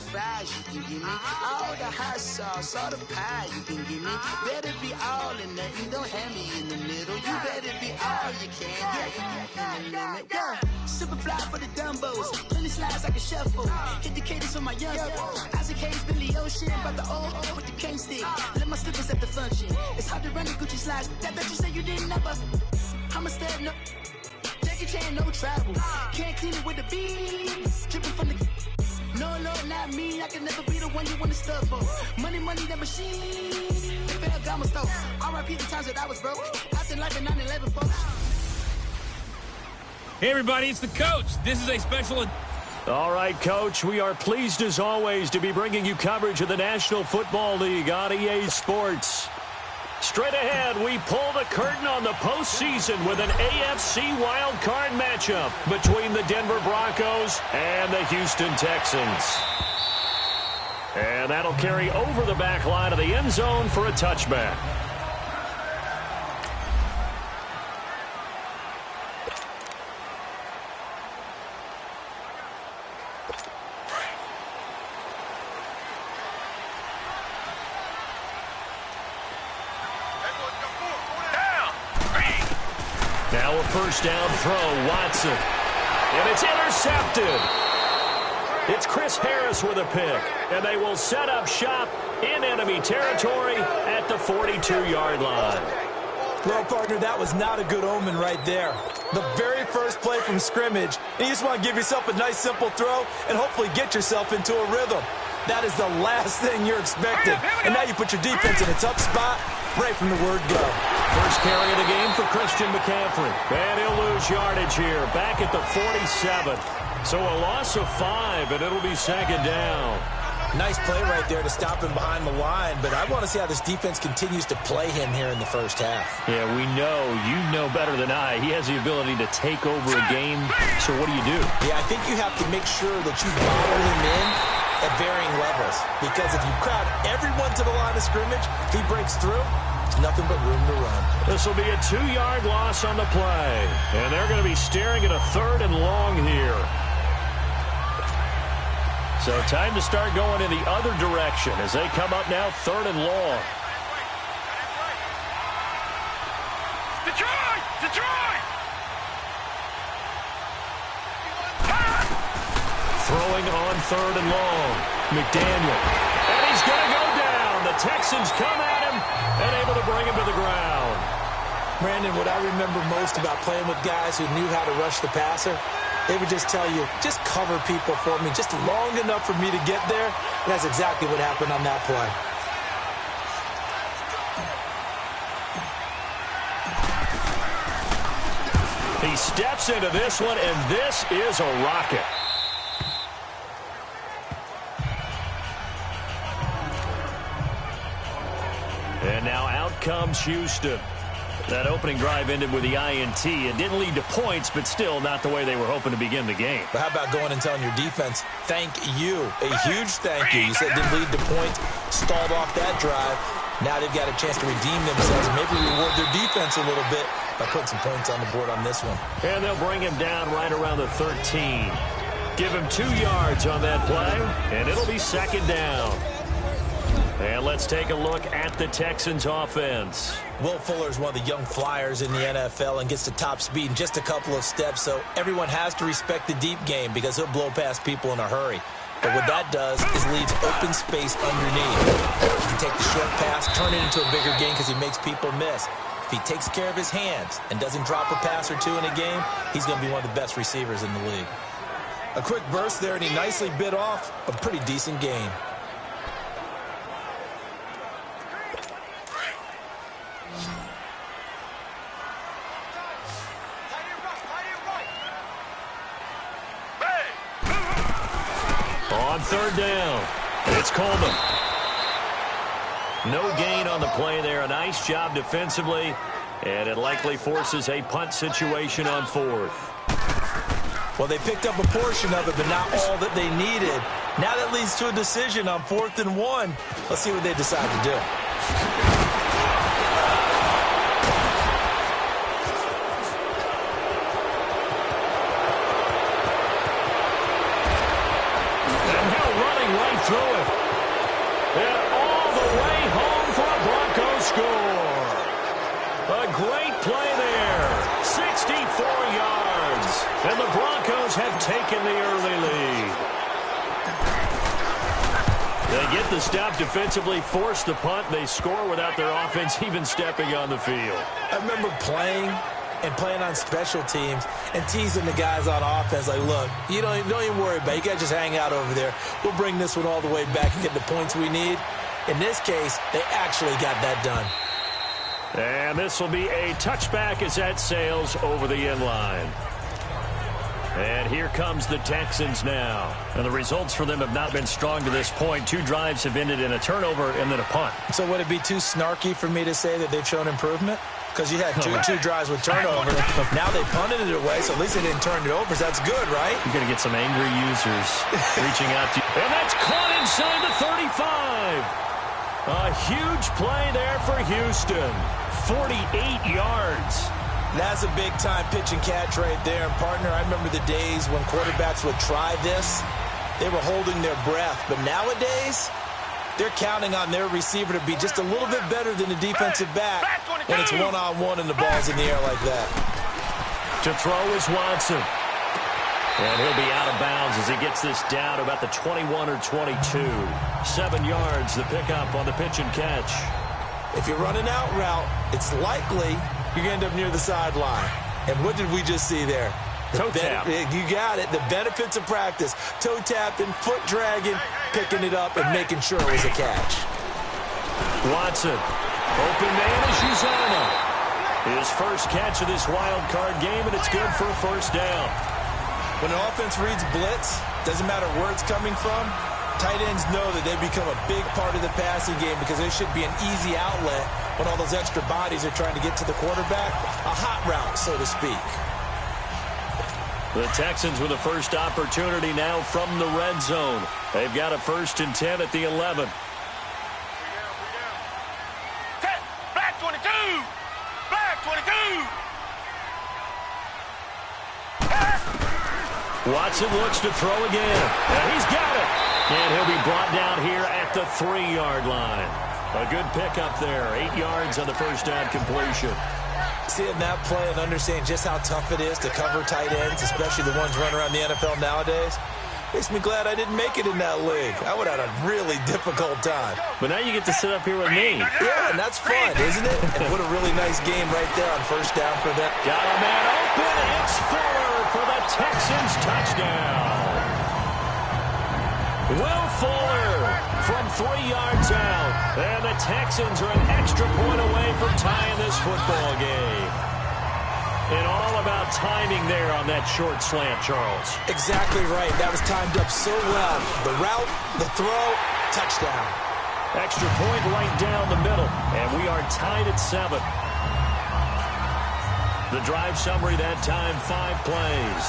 fries you can give me. All the hot sauce, all the pie you can give me. Better be all in nothing, don't have me in the middle. You better be all you can, yeah. Super fly for the Dumbos, plenty slides like a shuffle. Hit the cadence on my young Isaac Hayes, Billy Ocean, about the old with the cane stick. Let my slippers at the function. It's hard to run the Gucci slides. That bet you say you didn't never. I'm a step no. Jackie Chan, no travel. Can't clean it with the beat. Dripping from the. No, Lord, not me. I can never be the one you want to stuff for. Money, that machine. Ferragamo stove. R.I.P. the times that I was broke. Out in life in 9/11, folks. Hey, everybody, it's the coach. This is a special. All right, Coach, we are pleased as always to be bringing you coverage of the National Football League on EA Sports. Straight ahead, we pull the curtain on the postseason with an AFC wildcard matchup between the Denver Broncos and the Houston Texans. And that'll carry over the back line of the end zone for a touchback. Now a first down throw, Watson. And it's intercepted. It's Chris Harris with a pick. And they will set up shop in enemy territory at the 42-yard line. Well, partner, that was not a good omen right there. The very first play from scrimmage, and you just want to give yourself a nice, simple throw and hopefully get yourself into a rhythm. That is the last thing you're expecting. And now you put your defense in a tough spot right from the word go. First carry of the game for Christian McCaffrey. And he'll lose yardage here, back at the 47. So a loss of 5, and it'll be second down. Nice play right there to stop him behind the line, but I want to see how this defense continues to play him here in the first half. Yeah, we know. You know better than I. He has the ability to take over a game. So what do you do? Yeah, I think you have to make sure that you bottle him in at varying levels, because if you crowd everyone to the line of scrimmage, if he breaks through, there's nothing but room to run. This will be a 2-yard loss on the play, and they're going to be staring at a 3rd and long here. So time to start going in the other direction as they come up now 3rd and long. Detroit! Throwing on 3rd and long. McDaniel. And he's going to go down. The Texans come at him and able to bring him to the ground. Brandon, what I remember most about playing with guys who knew how to rush the passer, they would just tell you, just cover people for me just long enough for me to get there. And that's exactly what happened on that play. He steps into this one, and this is a rocket. And now out comes Houston. That opening drive ended with the INT. It didn't lead to points, but still not the way they were hoping to begin the game. But how about going and telling your defense, thank you, a huge thank you. You said it didn't lead to points, stalled off that drive. Now they've got a chance to redeem themselves and maybe reward their defense a little bit by putting some points on the board on this one. And they'll bring him down right around the 13. Give him 2 yards on that play, and it'll be second down. And let's take a look at the Texans offense. Will Fuller is one of the young flyers in the NFL and gets to top speed in just a couple of steps, so everyone has to respect the deep game because he'll blow past people in a hurry. But what that does is leaves open space underneath. He can take the short pass, turn it into a bigger gain because he makes people miss. If he takes care of his hands and doesn't drop a pass or two in a game, he's going to be one of the best receivers in the league. A quick burst there, and he nicely bit off a pretty decent gain. On 3rd down, it's Coleman. No gain on the play there. A nice job defensively, and it likely forces a punt situation on 4th. Well, they picked up a portion of it, but not all that they needed. Now that leads to a decision on 4th and 1. Let's see what they decide to do. They get the stop defensively, force the punt. They score without their offense even stepping on the field. I remember playing on special teams and teasing the guys on offense like, look, you don't even worry about it. You guys just hang out over there. We'll bring this one all the way back and get the points we need. In this case, they actually got that done. And this will be a touchback as that sails over the end line. And here comes the Texans now. And the results for them have not been strong to this point. 2 drives have ended in a turnover and then a punt. So would it be too snarky for me to say that they've shown improvement? Because you had two drives with turnover. Now they punted it away, so at least they didn't turn it over. So that's good, right? You're going to get some angry users reaching out to you. And that's caught inside the 35. A huge play there for Houston. 48 yards. That's a big-time pitch and catch right there. And, partner, I remember the days when quarterbacks would try this. They were holding their breath. But nowadays, they're counting on their receiver to be just a little bit better than the defensive back when it's one-on-one and the ball's in the air like that. To throw is Watson. And he'll be out of bounds as he gets this down about the 21 or 22. 7 yards, the pickup on the pitch and catch. If you run an out route, it's likely you're going to end up near the sideline. And what did we just see there? Toe tap. You got it. The benefits of practice. Toe tapping, foot dragging, picking it up, and making sure it was a catch. Watson. Open man is Uzana. His first catch of this wild card game, and it's good for a first down. When an offense reads blitz, doesn't matter where it's coming from, tight ends know that they become a big part of the passing game because there should be an easy outlet when all those extra bodies are trying to get to the quarterback. A hot route, so to speak. The Texans with a first opportunity now from the red zone. They've got a 1st and 10 at the 11. Black 22! Black 22! Watson looks to throw again. And he's got it. And he'll be brought down here at the 3-yard line. A good pickup there. 8 yards on the first down completion. Seeing that play and understanding just how tough it is to cover tight ends, especially the ones running around the NFL nowadays, makes me glad I didn't make it in that league. I would have had a really difficult time. But now you get to sit up here with me. Yeah, and that's fun, isn't it? And what a really nice game right there on first down for them. Got a man open. It's Fuller for the Texans touchdown. Will Fuller from 3 yards out. And the Texans are an extra point away from tying this football game. And all about timing there on that short slant, Charles. Exactly right. That was timed up so well. The route, the throw, touchdown. Extra point right down the middle. And we are tied at 7. The drive summary that time, 5 plays.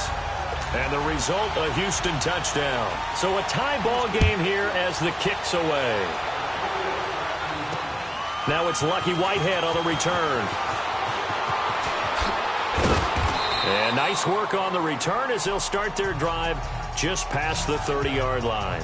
And the result, a Houston touchdown. So a tie ball game here as the kick's away. Now it's Lucky Whitehead on the return. And nice work on the return as they'll start their drive just past the 30-yard line.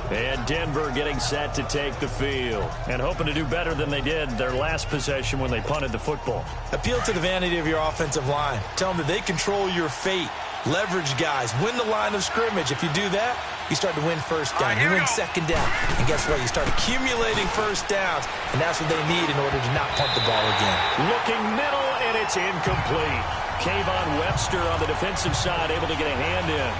And Denver getting set to take the field and hoping to do better than they did their last possession when they punted the football. Appeal to the vanity of your offensive line. Tell them that they control your fate. Leverage guys. Win the line of scrimmage. If you do that, you start to win first down. You win second down. And guess what? You start accumulating first downs, and that's what they need in order to not punt the ball again. Looking middle, and it's incomplete. Kayvon Webster on the defensive side able to get a hand in.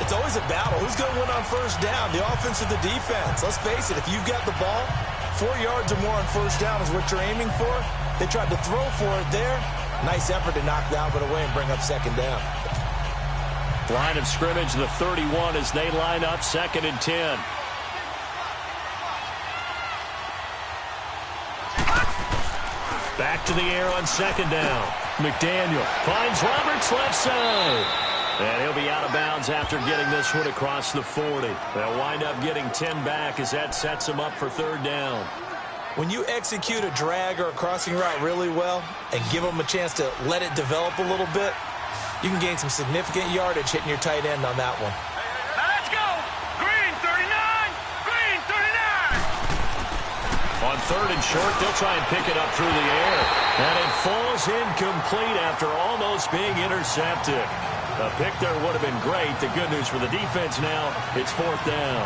It's always a battle. Who's going to win on first down, the offense or the defense? Let's face it, if you've got the ball, 4 yards or more on first down is what you're aiming for. They tried to throw for it there. Nice effort to knock that one away and bring up second down. Line of scrimmage, the 31 as they line up 2nd and 10. Back to the air on 2nd down. McDaniel finds Roberts left side. And he'll be out of bounds after getting this one across the 40. They'll wind up getting 10 back as that sets them up for 3rd down. When you execute a drag or a crossing route really well and give them a chance to let it develop a little bit, you can gain some significant yardage hitting your tight end on that one. Now let's go! Green 39! Green 39! On 3rd and short, they'll try and pick it up through the air. And it falls incomplete after almost being intercepted. A pick there would have been great. The good news for the defense now, it's 4th down.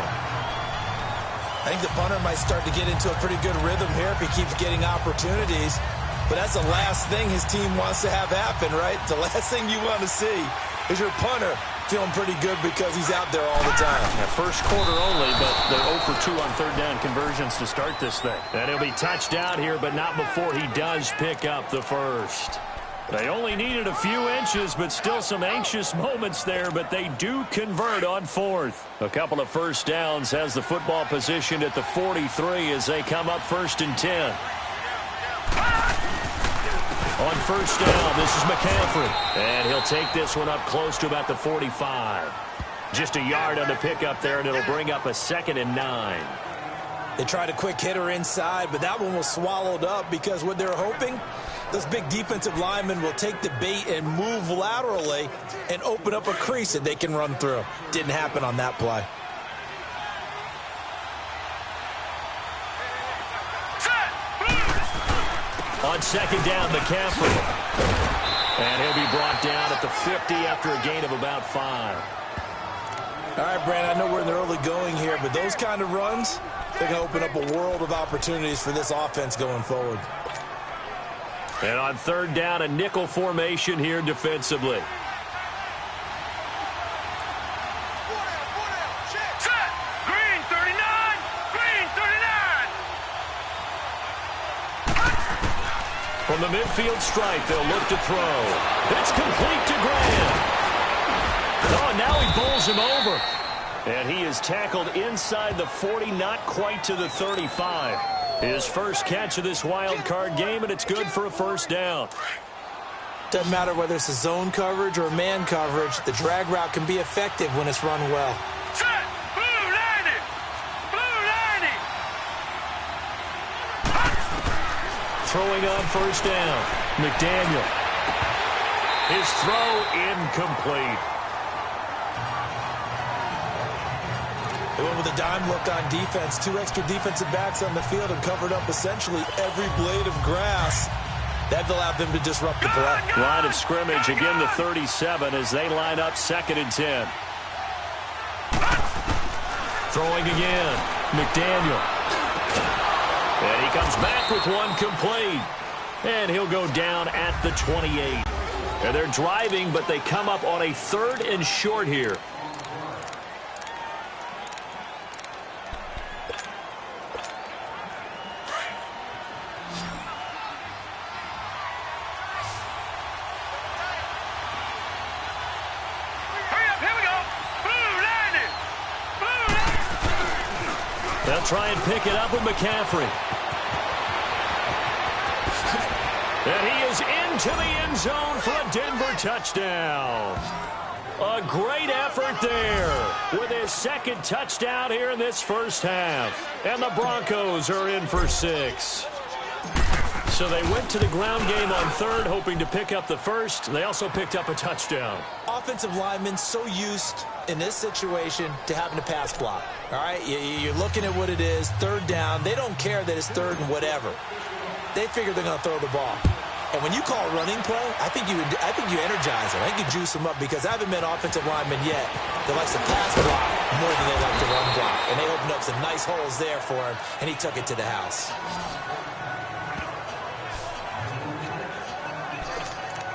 I think the punter might start to get into a pretty good rhythm here if he keeps getting opportunities. But that's the last thing his team wants to have happen, right? The last thing you want to see is your punter feeling pretty good because he's out there all the time. First quarter only, but they're 0 for 2 on 3rd down conversions to start this thing. And he'll be touched out here, but not before he does pick up the first. They only needed a few inches, but still some anxious moments there, but they do convert on 4th. A couple of first downs, has the football positioned at the 43 as they come up 1st and 10. On 1st down, this is McCaffrey. And he'll take this one up close to about the 45. Just a yard on the pickup there, and it'll bring up a 2nd and 9. They tried a quick hitter inside, but that one was swallowed up because what they're hoping, those big defensive linemen will take the bait and move laterally and open up a crease that they can run through. Didn't happen on that play. On 2nd down, McCaffrey. And he'll be brought down at the 50 after a gain of about 5. All right, Brandon, I know we're in the early going here, but those kind of runs, they're going to open up a world of opportunities for this offense going forward. And on 3rd down, a nickel formation here defensively. Green 39! Green 39! From the midfield stripe, they'll look to throw. It's complete to Graham. Oh, now he bowls him over. And he is tackled inside the 40, not quite to the 35. His first catch of this wild card game, and it's good for a 1st down. Doesn't matter whether it's a zone coverage or man coverage, the drag route can be effective when it's run well. Set! Blue 90! Blue 90! Throwing on 1st down, McDaniel. His throw incomplete. They went with a dime look on defense. 2 extra defensive backs on the field and covered up essentially every blade of grass. That allowed them to disrupt the play. Line of scrimmage, again the 37 as they line up 2nd and 10. Throwing again, McDaniel. And he comes back with one complete. And he'll go down at the 28. And they're driving, but they come up on a 3rd and short here. They'll try and pick it up with McCaffrey. And he is into the end zone for a Denver touchdown. A great effort there with his 2nd touchdown here in this 1st half. And the Broncos are in for 6. So they went to the ground game on 3rd, hoping to pick up the 1st. They also picked up a touchdown. Offensive linemen so used in this situation to having to pass block. All right, you're looking at what it is, 3rd down. They don't care that it's 3rd and whatever. They figure they're going to throw the ball. And when you call a running play, I think you energize them. I think you juice them up because I haven't met offensive linemen yet that likes to pass block more than they like to run block. And they opened up some nice holes there for him, and he took it to the house.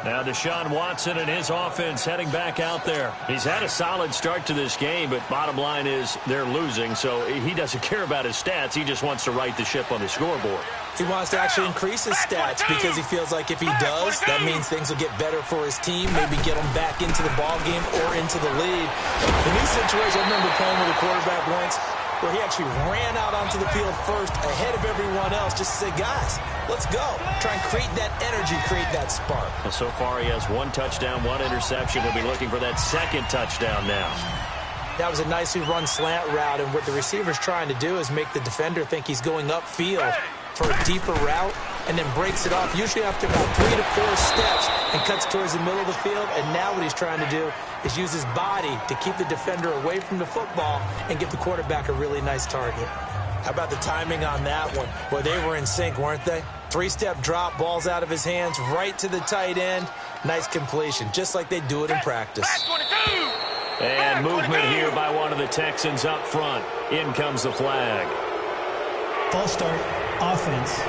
Now Deshaun Watson and his offense heading back out there. He's had a solid start to this game, but bottom line is they're losing, so he doesn't care about his stats. He just wants to right the ship on the scoreboard. He wants to actually increase his stats because he feels like if he does, that means things will get better for his team, maybe get him back into the ball game or into the lead. In these situations, I remember playing with a quarterback once where he actually ran out onto the field first ahead of everyone else just to say, guys, let's go. Try and create that energy, create that spark. Well, so far he has 1 touchdown, 1 interception. He'll be looking for that 2nd touchdown now. That was a nicely run slant route, and what the receiver's trying to do is make the defender think he's going upfield for a deeper route and then breaks it off, usually after about 3 to 4 steps, and cuts towards the middle of the field. And now what he's trying to do is use his body to keep the defender away from the football and give the quarterback a really nice target. How about the timing on that one? Well, they were in sync, weren't they? 3-step drop, balls out of his hands, right to the tight end. Nice completion, just like they do it in practice. And movement here by one of the Texans up front. In comes the flag. False start, offense.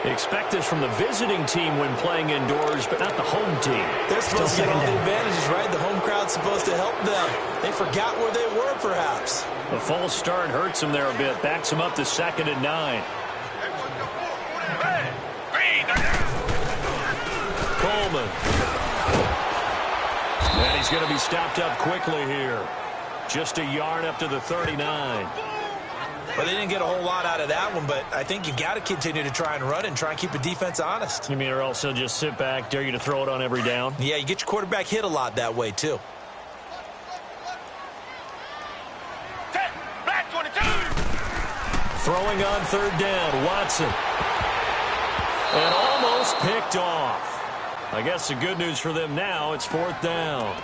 Expect this from the visiting team when playing indoors, but not the home team. They're supposed to get all the advantages, right? The home crowd's supposed to help them. They forgot where they were, perhaps. The false start hurts them there a bit. Backs them up to 2nd and 9. Coleman. And he's going to be stopped up quickly here. Just a yard up to the 39. Well, they didn't get a whole lot out of that one, but I think you've got to continue to try and run and try and keep the defense honest. You mean or also just sit back, dare you to throw it on every down? Yeah, you get your quarterback hit a lot that way, too. Throwing on 3rd down, Watson. And almost picked off. I guess the good news for them now, it's 4th down.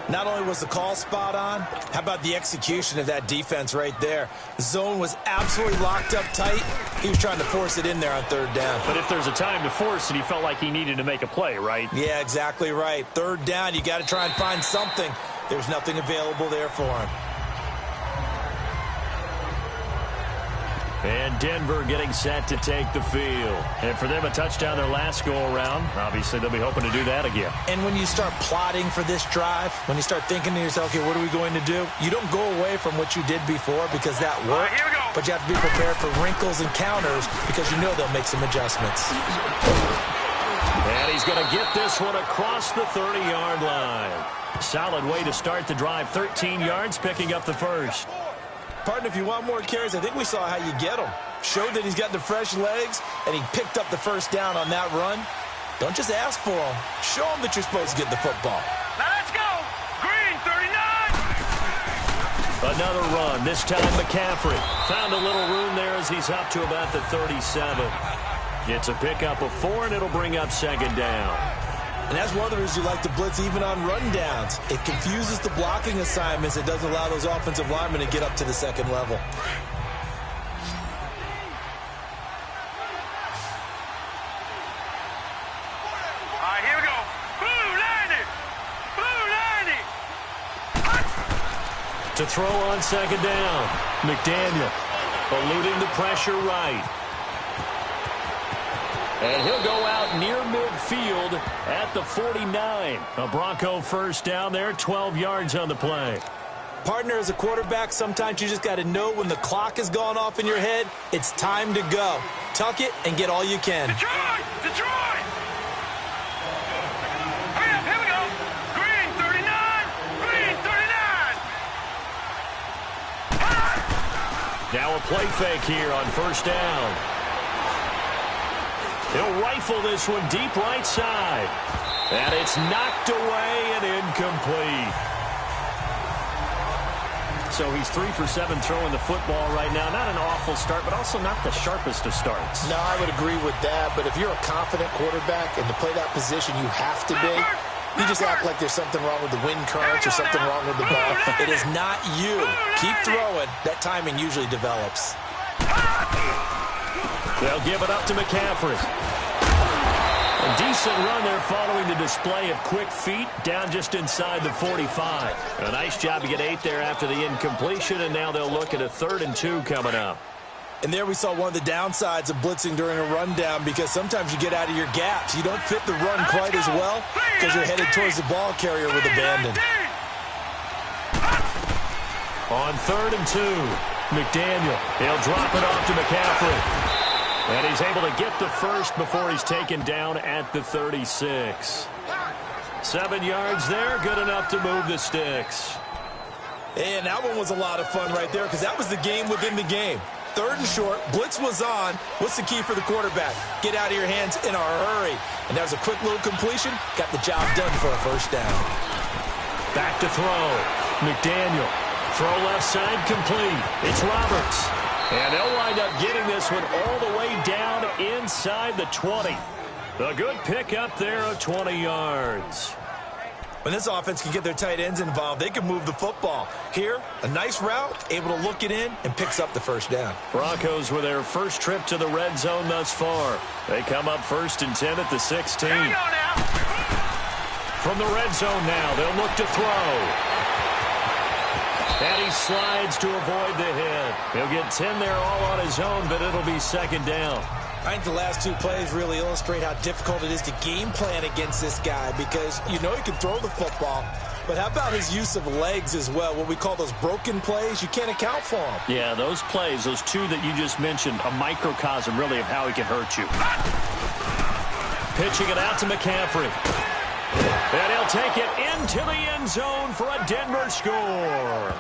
Not only was the call spot on, how about the execution of that defense right there? The zone was absolutely locked up tight. He was trying to force it in there on 3rd down. But if there's a time to force it, he felt like he needed to make a play, right? Yeah, exactly right. 3rd down, you got to try and find something. There's nothing available there for him. And Denver getting set to take the field. And for them, a touchdown their last go-around. Obviously, they'll be hoping to do that again. And when you start plotting for this drive, when you start thinking to yourself, okay, what are we going to do? You don't go away from what you did before because that worked. But you have to be prepared for wrinkles and counters because you know they'll make some adjustments. And he's going to get this one across the 30-yard line. Solid way to start the drive. 13 yards, picking up the first. Partner, if you want more carries, I think we saw how you get them. Showed that he's got the fresh legs, and he picked up the first down on that run. Don't just ask for them. Show them that you're supposed to get the football. Now let's go. Green, 39. Another run, this time McCaffrey. Found a little room there as he's up to about the 37. Gets a pickup of 4, and it'll bring up 2nd down. And that's one of the reasons you like to blitz even on rundowns. It confuses the blocking assignments. It doesn't allow those offensive linemen to get up to the 2nd level. All right, here we go. Blue landed. Blue landed. To throw on 2nd down. McDaniel eluding the pressure right. And he'll go out near midfield at the 49. A Bronco first down there, 12 yards on the play. Partner, as a quarterback, sometimes you just got to know when the clock has gone off in your head, it's time to go. Tuck it and get all you can. Detroit! Detroit! Hurry up, here we go. Green, 39. Green, 39. Now a play fake here on 1st down. He'll rifle this one deep right side. And it's knocked away and incomplete. So he's 3 for 7 throwing the football right now. Not an awful start, but also not the sharpest of starts. No, I would agree with that. But if you're a confident quarterback and to play that position, you have to be. You just act like there's something wrong with the wind currents or something wrong with the ball. It is not you. Keep throwing. That timing usually develops. They'll give it up to McCaffrey. A decent run there following the display of quick feet down just inside the 45. A nice job to get 8 there after the incompletion, and now they'll look at a 3rd and 2 coming up. And there we saw one of the downsides of blitzing during a rundown because sometimes you get out of your gaps. You don't fit the run quite as well because you're headed towards the ball carrier with abandon. On 3rd and 2, McDaniel. He'll drop it off to McCaffrey. And he's able to get the first before he's taken down at the 36. 7 yards there, good enough to move the sticks. And that one was a lot of fun right there because that was the game within the game. 3rd and short, blitz was on. What's the key for the quarterback? Get out of your hands in a hurry. And that was a quick little completion. Got the job done for a first down. Back to throw. McDaniel. Throw left side complete. It's Roberts. And they'll wind up getting this one all the way down inside the 20. A good pick up there of 20 yards. When this offense can get their tight ends involved, they can move the football. Here, a nice route, able to look it in, and picks up the first down. Broncos with their first trip to the red zone thus far. They come up 1st and 10 at the 16. From the red zone now, they'll look to throw. And he slides to avoid the hit. He'll get 10 there all on his own, but it'll be 2nd down. I think the last 2 plays really illustrate how difficult it is to game plan against this guy because you know he can throw the football, but how about his use of legs as well, what we call those broken plays? You can't account for them. Yeah, those plays, those 2 that you just mentioned, a microcosm really of how he can hurt you. Pitching it out to McCaffrey. And he'll take it into the end zone for a Denver score.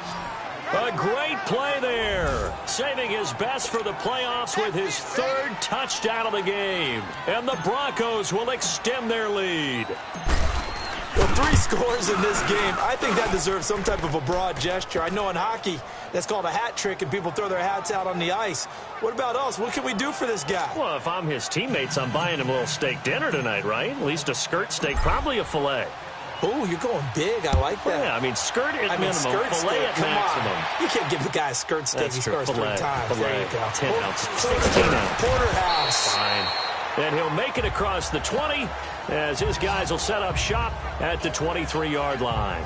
A great play there, saving his best for the playoffs with his 3rd touchdown of the game. And the Broncos will extend their lead. Well, 3 scores in this game. I think that deserves some type of a broad gesture. I know in hockey, that's called a hat trick, and people throw their hats out on the ice. What about us? What can we do for this guy? Well, if I'm his teammates, I'm buying him a little steak dinner tonight, right? At least a skirt steak, probably a filet. Oh, you're going big. I like that. Yeah, I mean, skirt at minimum, skirt filet steak. at Come maximum. on. You can't give the guy a skirt steak. That's He true. scores 3 times. Filet, There you go. 10 ounces, 16 ounces. Porterhouse. Fine. And he'll make it across the 20 as his guys will set up shop at the 23-yard line.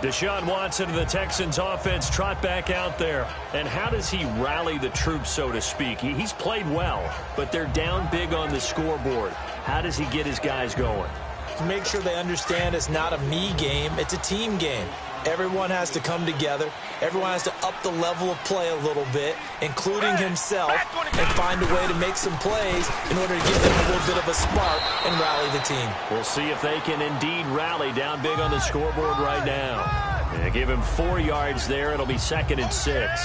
Deshaun Watson and the Texans offense trot back out there. And how does he rally the troops, so to speak? He's played well, but they're down big on the scoreboard. How does he get his guys going? To make sure they understand it's not a me game, it's a team game. Everyone has to come together. Everyone has to up the level of play a little bit, including himself, and find a way to make some plays in order to give them a little bit of a spark and rally the team. We'll see if they can indeed rally down big on the scoreboard right now. And give him 4 yards there. It'll be 2nd and 6.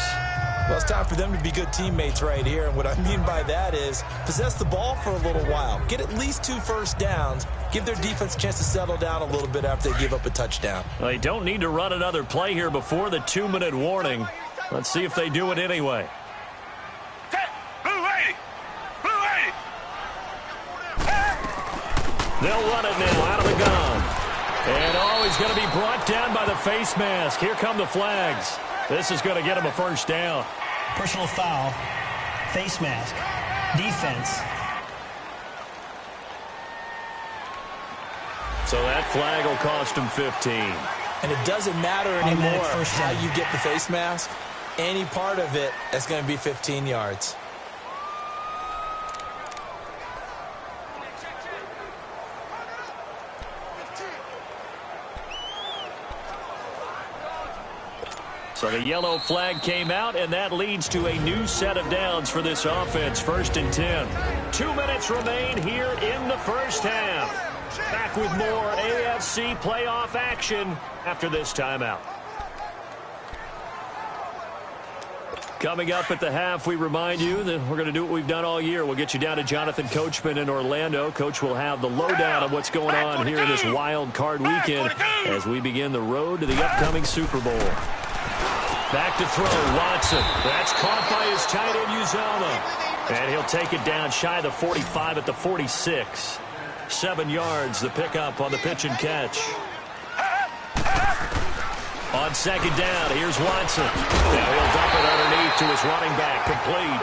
Well, it's time for them to be good teammates right here. And what I mean by that is possess the ball for a little while. Get at least 2 first downs. Give their defense a chance to settle down a little bit after they give up a touchdown. Well, they don't need to run another play here before the 2-minute warning. Let's see if they do it anyway. They'll run it now out of the gun. And he's going to be brought down by the face mask. Here come the flags. This is going to get him a first down. Personal foul, face mask, defense. So that flag will cost him 15. And it doesn't matter anymore how you get the face mask. Any part of it, that's going to be 15 yards. So the yellow flag came out, and that leads to a new set of downs for this offense. 1st and 10. 2 minutes remain here in the first half. Back with more AFC playoff action after this timeout. Coming up at the half, we remind you that we're going to do what we've done all year. We'll get you down to Jonathan Coachman in Orlando. Coach will have the lowdown of what's going on here in this wild card weekend as we begin the road to the upcoming Super Bowl. Back to throw, Watson. That's caught by his tight end, Uzomah. And he'll take it down shy of the 45 at the 46. 7 yards, the pickup on the pitch and catch. On second down, here's Watson. Now he'll dump it underneath to his running back, complete.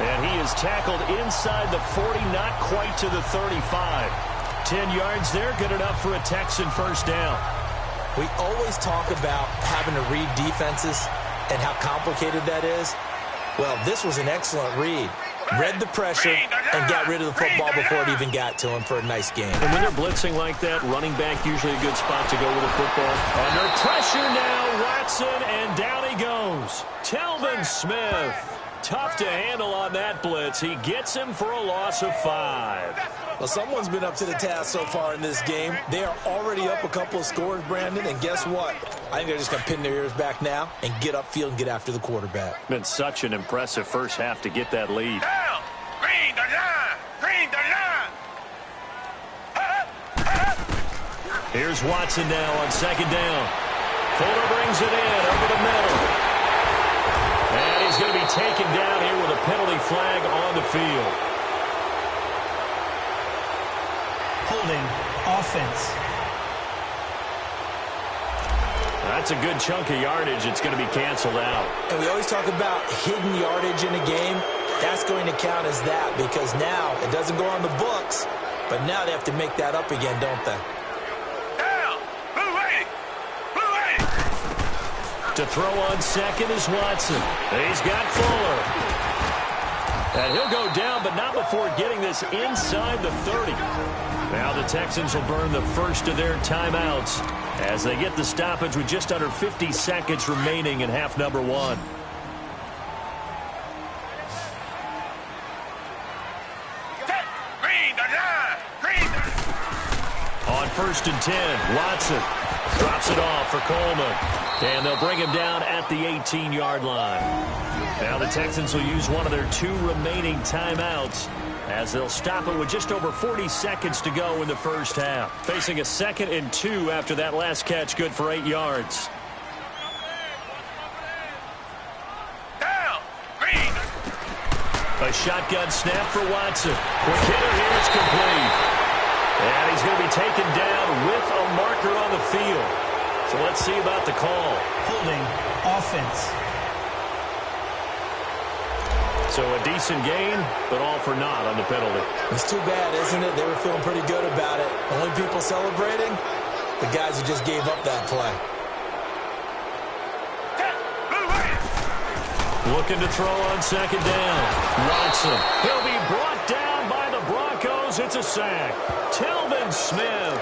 And he is tackled inside the 40, not quite to the 35. 10 yards there, good enough for a Texan first down. We always talk about having to read defenses and how complicated that is. Well, this was an excellent read. Read the pressure and got rid of the football before it even got to him for a nice game. And when they're blitzing like that, running back usually a good spot to go with the football. Under pressure now, Watson, and down he goes. Telvin Smith. Tough to handle on that blitz. He gets him for a loss of 5. Well, someone's been up to the task so far in this game. They are already up a couple of scores, Brandon, and guess what? I think they're just going to pin their ears back now and get upfield and get after the quarterback. Been such an impressive first half to get that lead. Green the line! Green the line! Here's Watson now on second down. Fuller brings it in over the middle. And he's going to be taken down here with a penalty flag on the field. Holding, offense. That's a good chunk of yardage. It's going to be canceled out. And we always talk about hidden yardage in a game. That's going to count as that because now it doesn't go on the books, but now they have to make that up again, don't they? Down! Blue 80! Blue 80! To throw on second is Watson. He's got Fuller. And he'll go down, but not before getting this inside the 30. Now the Texans will burn the first of their timeouts as they get the stoppage with just under 50 seconds remaining in half number 1. On 1st and 10, Watson drops it off for Coleman. And they'll bring him down at the 18-yard line. Now the Texans will use one of their 2 remaining timeouts as they'll stop it with just over 40 seconds to go in the first half. Facing a 2nd and 2 after that last catch, good for 8 yards. Down! Green! A shotgun snap for Watson. Quick hitter here, it's complete. And he's going to be taken down with a marker on the field. So let's see about the call. Holding offense. So a decent gain, but all for naught on the penalty. It's too bad, isn't it? They were feeling pretty good about it. Only people celebrating, the guys who just gave up that play. Looking to throw on 2nd down. Watson. He'll be brought down by the Broncos. It's a sack. Telvin Smith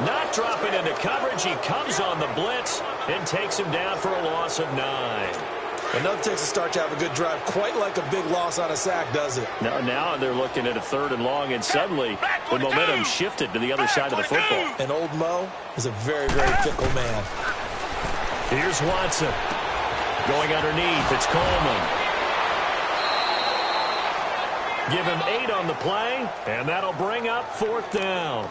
not dropping into coverage. He comes on the blitz and takes him down for a loss of 9. Enough takes a start to have a good drive. Quite like a big loss on a sack, does it? Now they're looking at a 3rd and long, and suddenly the momentum shifted to the other side of the football. And old Mo is a very, very fickle man. Here's Watson. Going underneath, it's Coleman. Give him 8 on the play, and that'll bring up 4th down.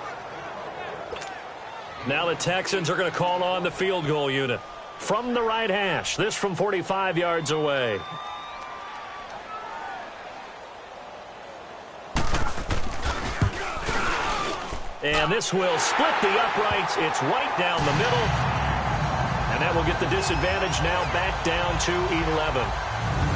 Now the Texans are going to call on the field goal unit. From the right hash, this from 45 yards away. And this will split the uprights. It's right down the middle. And that will get the disadvantage now back down to 11.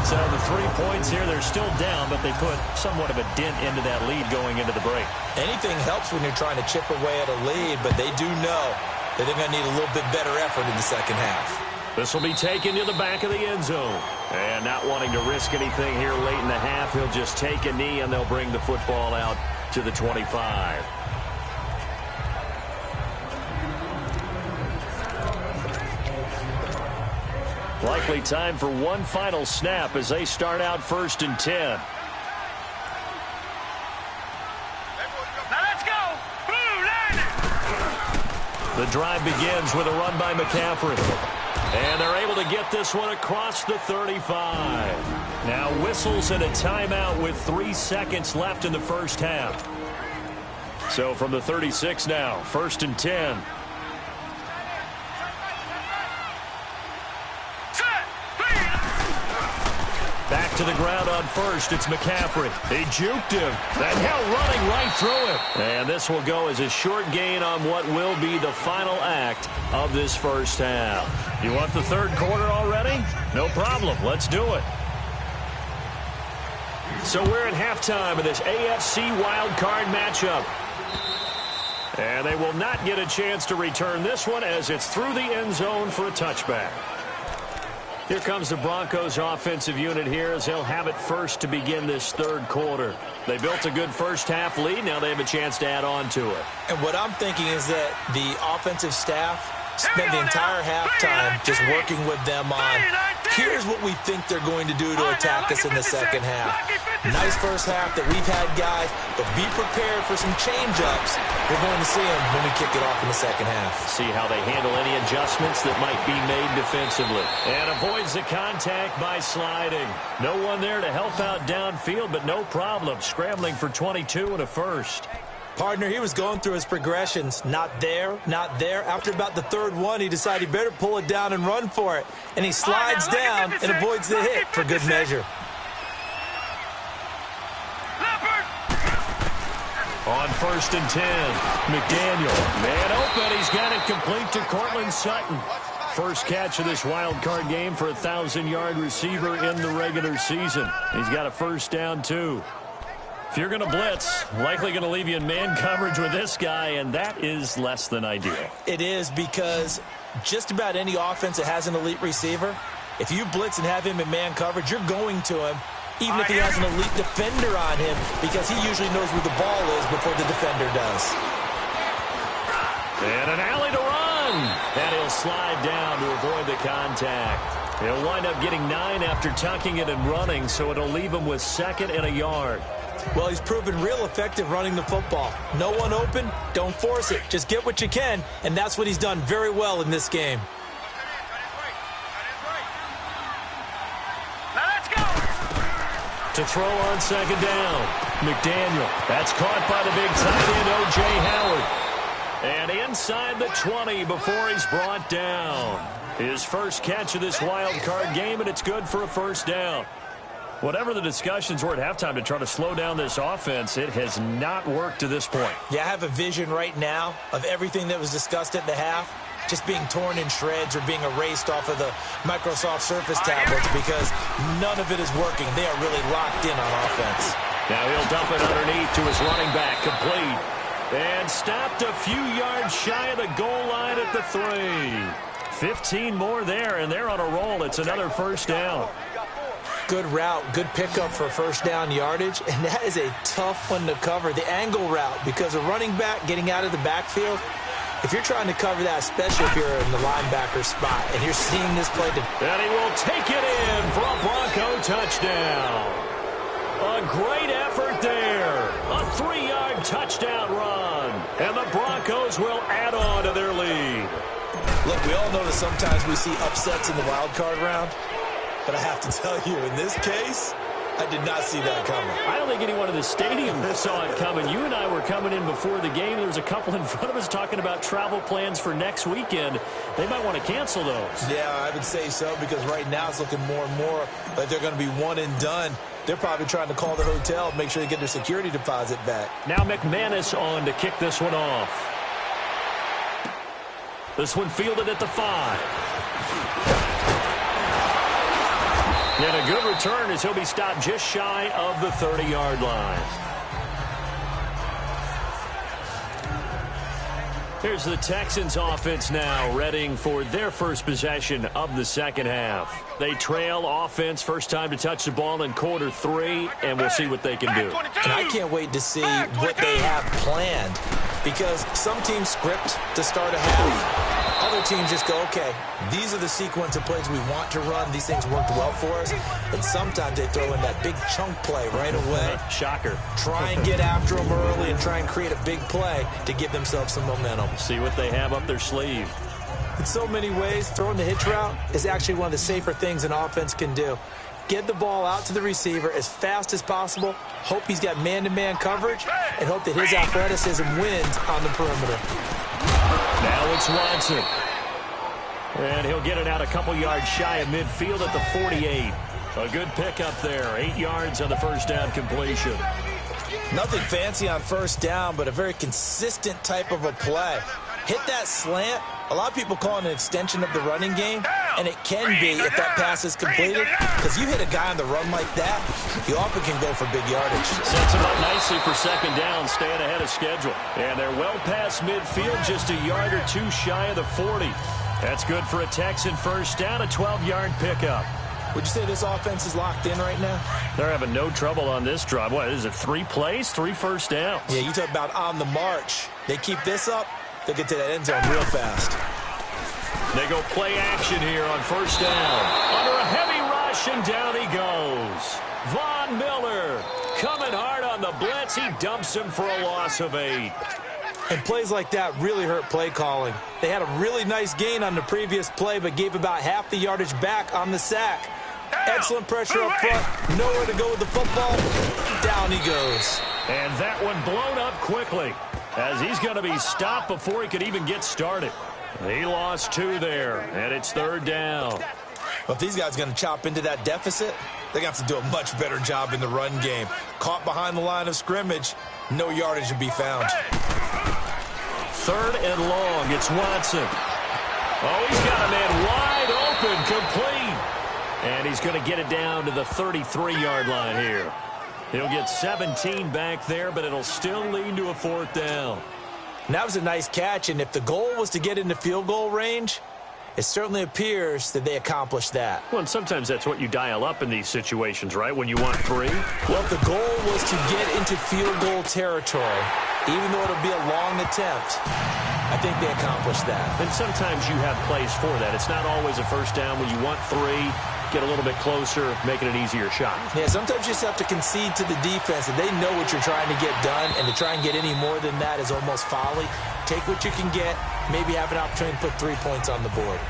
So the 3 points here, they're still down, but they put somewhat of a dent into that lead going into the break. Anything helps when you're trying to chip away at a lead, but they do know that they're going to need a little bit better effort in the second half. This will be taken to the back of the end zone. And not wanting to risk anything here late in the half, he'll just take a knee, and they'll bring the football out to the 25. Likely time for one final snap as they start out 1st and 10. Now let's go! Blue, line it! The drive begins with a run by McCaffrey. And they're able to get this one across the 35. Now whistles and a timeout with 3 seconds left in the first half. So from the 36 now, 1st and 10. Back to the ground on 1st. It's McCaffrey. He juked him. And now running right through it. And this will go as a short gain on what will be the final act of this first half. You want the 3rd quarter already? No problem. Let's do it. So we're at halftime of this AFC wildcard matchup. And they will not get a chance to return this one as it's through the end zone for a touchback. Here comes the Broncos offensive unit here as they'll have it first to begin this 3rd quarter. They built a good first half lead. Now they have a chance to add on to it. And what I'm thinking is that the offensive staff spent the entire halftime just working with them on, here's what we think they're going to do to attack us in the second half. Nice first half that we've had, guys, but be prepared for some change-ups. We're going to see them when we kick it off in the second half. See how they handle any adjustments that might be made defensively. And avoids the contact by sliding. No one there to help out downfield, but no problem. Scrambling for 22 and a first. Partner, he was going through his progressions. Not there, not there. After about the 3rd one, he decided he better pull it down and run for it. And he slides down and avoids the hit for good measure. On 1st and 10, McDaniel. Man open. He's got it complete to Cortland Sutton. first catch of this wild card game for a 1,000-yard receiver in the regular season. He's got a first down, too. If you're going to blitz, likely going to leave you in man coverage with this guy, and that is less than ideal. It is, because just about any offense that has an elite receiver, if you blitz and have him in man coverage, you're going to him, even if he has an elite defender on him, because he usually knows where the ball is before the defender does. And an alley to run. And he'll slide down to avoid the contact. He'll wind up getting 9 after tucking it and running, so it'll leave him with 2nd and a yard. Well, he's proven real effective running the football. No one open, don't force it. Just get what you can, and that's what he's done very well in this game. To throw on 2nd down, McDaniel. That's caught by the big tight end, O.J. Howard. And inside the 20 before he's brought down. His first catch of this wild card game, and it's good for a first down. Whatever the discussions were at halftime to try to slow down this offense, it has not worked to this point. Yeah, I have a vision right now of everything that was discussed at the half just being torn in shreds or being erased off of the Microsoft Surface tablets, because none of it is working. They are really locked in on offense. Now he'll dump it underneath to his running back, complete. And stopped a few yards shy of the goal line at the 3. 15 more there, and they're on a roll. It's another first down. Good route, good pickup for first down yardage, and that is a tough one to cover, the angle route, because a running back getting out of the backfield, if you're trying to cover that, especially if you're in the linebacker spot, and you're seeing this play. And he will take it in for a Bronco touchdown. A great effort there. A 3-yard touchdown run. And the Broncos will add on to their lead. Look, we all know that sometimes we see upsets in the wild card round. But I have to tell you, in this case, I did not see that coming. I don't think anyone in the stadium saw it coming. You and I were coming in before the game. There was a couple in front of us talking about travel plans for next weekend. They might want to cancel those. Yeah, I would say so, because right now it's looking more and more like they're going to be one and done. They're probably trying to call the hotel, make sure they get their security deposit back. Now McManus on to kick this one off. This one fielded at the 5. And a good return as he'll be stopped just shy of the 30-yard line. Here's the Texans offense now, readying for their first possession of the second half. They trail offense, first time to touch the ball in quarter 3, and we'll see what they can do. And I can't wait to see what they have planned, because some teams script to start a half. Other teams just go, okay, these are the sequence of plays we want to run. These things worked well for us. And sometimes they throw in that big chunk play right away. Shocker. Try and get after them early and try and create a big play to give themselves some momentum. See what they have up their sleeve. In so many ways, throwing the hitch route is actually one of the safer things an offense can do. Get the ball out to the receiver as fast as possible, hope he's got man-to-man coverage, and hope that his athleticism wins on the perimeter. Now it's Watson. And he'll get it out a couple yards shy of midfield at the 48. A good pickup there. 8 yards on the first down completion. Nothing fancy on first down, but a very consistent type of a play. Hit that slant. A lot of people call it an extension of the running game, and it can be if that pass is completed, because you hit a guy on the run like that, you often can go for big yardage. Sets him up nicely for second down, staying ahead of schedule. And they're well past midfield, just a yard or two shy of the 40. That's good for a Texan first down, a 12-yard pickup. Would you say this offense is locked in right now? They're having no trouble on this drive. What is it, 3 plays, 3 first downs? Yeah, you talk about on the march. They keep this up, they'll get to that end zone real fast. They go play action here on first down. Under a heavy rush, and down he goes. Von Miller coming hard on the blitz. He dumps him for a loss of 8. And plays like that really hurt play calling. They had a really nice gain on the previous play, but gave about half the yardage back on the sack. Excellent pressure up front. Nowhere to go with the football. Down he goes. And that one blown up quickly, as he's going to be stopped before he could even get started. He lost 2 there, and it's third down. Well, if these guys are going to chop into that deficit, they're going to have to do a much better job in the run game. Caught behind the line of scrimmage, no yardage to be found. Third and long, it's Watson. Oh, he's got a man And he's going to get it down to the 33-yard line here. He'll get 17 back there, but it'll still lead to a 4th down. And that was a nice catch, and if the goal was to get into field goal range, it certainly appears that they accomplished that. Well, and sometimes that's what you dial up in these situations, right, when you want 3? Well, if the goal was to get into field goal territory, even though it'll be a long attempt, I think they accomplished that. And sometimes you have plays for that. It's not always a first down when you want 3. Get a little bit closer, making an easier shot. Yeah, sometimes you just have to concede to the defense, and they know what you're trying to get done, and to try and get any more than that is almost folly. Take what you can get, maybe have an opportunity to put 3 points on the board.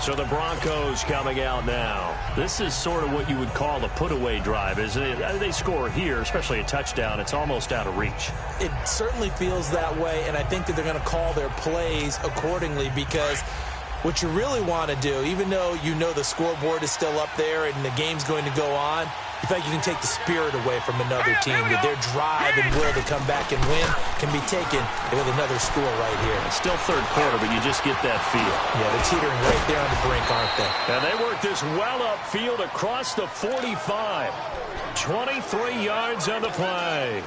So the Broncos coming out now. This is sort of what you would call a put-away drive, isn't it? They score here, especially a touchdown. It's almost out of reach. It certainly feels that way, and I think that they're going to call their plays accordingly, because what you really want to do, even though you know the scoreboard is still up there and the game's going to go on, you feel like you can take the spirit away from another team, that their drive and will to come back and win can be taken with another score right here. It's still 3rd quarter, but you just get that feel. Yeah, they're teetering right there on the brink, aren't they? And they work this well upfield across the 45. 23 yards on the play.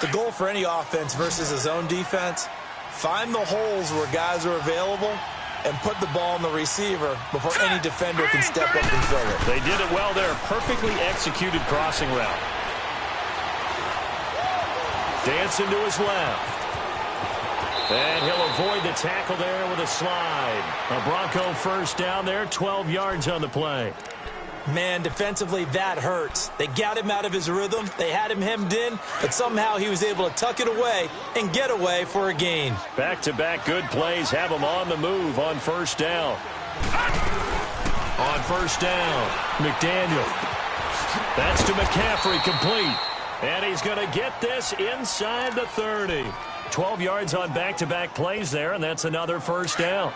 The goal for any offense versus a zone defense, find the holes where guys are available and put the ball on the receiver before any defender can step up and fill it. They did it well there. Perfectly executed crossing route. Dancing to his left. And he'll avoid the tackle there with a slide. A Bronco first down there, 12 yards on the play. Man, defensively, that hurts. They got him out of his rhythm. They had him hemmed in, but somehow he was able to tuck it away and get away for a gain. Back-to-back good plays have him on the move on first down. On first down, McDaniel. That's to McCaffrey, complete. And he's going to get this inside the 30. 12 yards on back-to-back plays there, and that's another first down.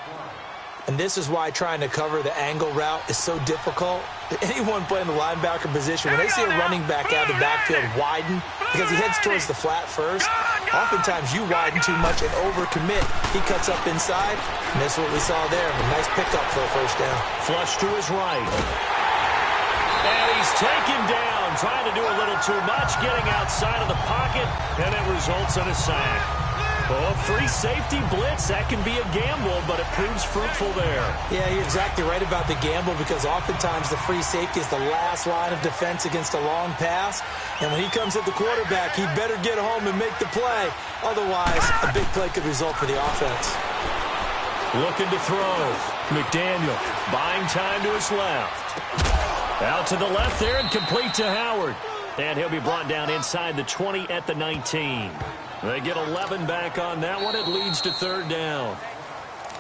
And this is why trying to cover the angle route is so difficult. Anyone playing the linebacker position, when they see a running back out of the backfield widen, because he heads towards the flat first, oftentimes you widen too much and overcommit. He cuts up inside, and that's what we saw there. A nice pickup for a first down. Flush to his right. And he's taken down, trying to do a little too much, getting outside of the pocket, and it results in a sack. Oh, free safety blitz, that can be a gamble, but it proves fruitful there. Yeah, you're exactly right about the gamble, because oftentimes the free safety is the last line of defense against a long pass. And when he comes at the quarterback, he better get home and make the play. Otherwise, a big play could result for the offense. Looking to throw. McDaniel buying time to his left. Out to the left there and complete to Howard. And he'll be brought down inside the 20 at the 19. They get 11 back on that one. It leads to 3rd down.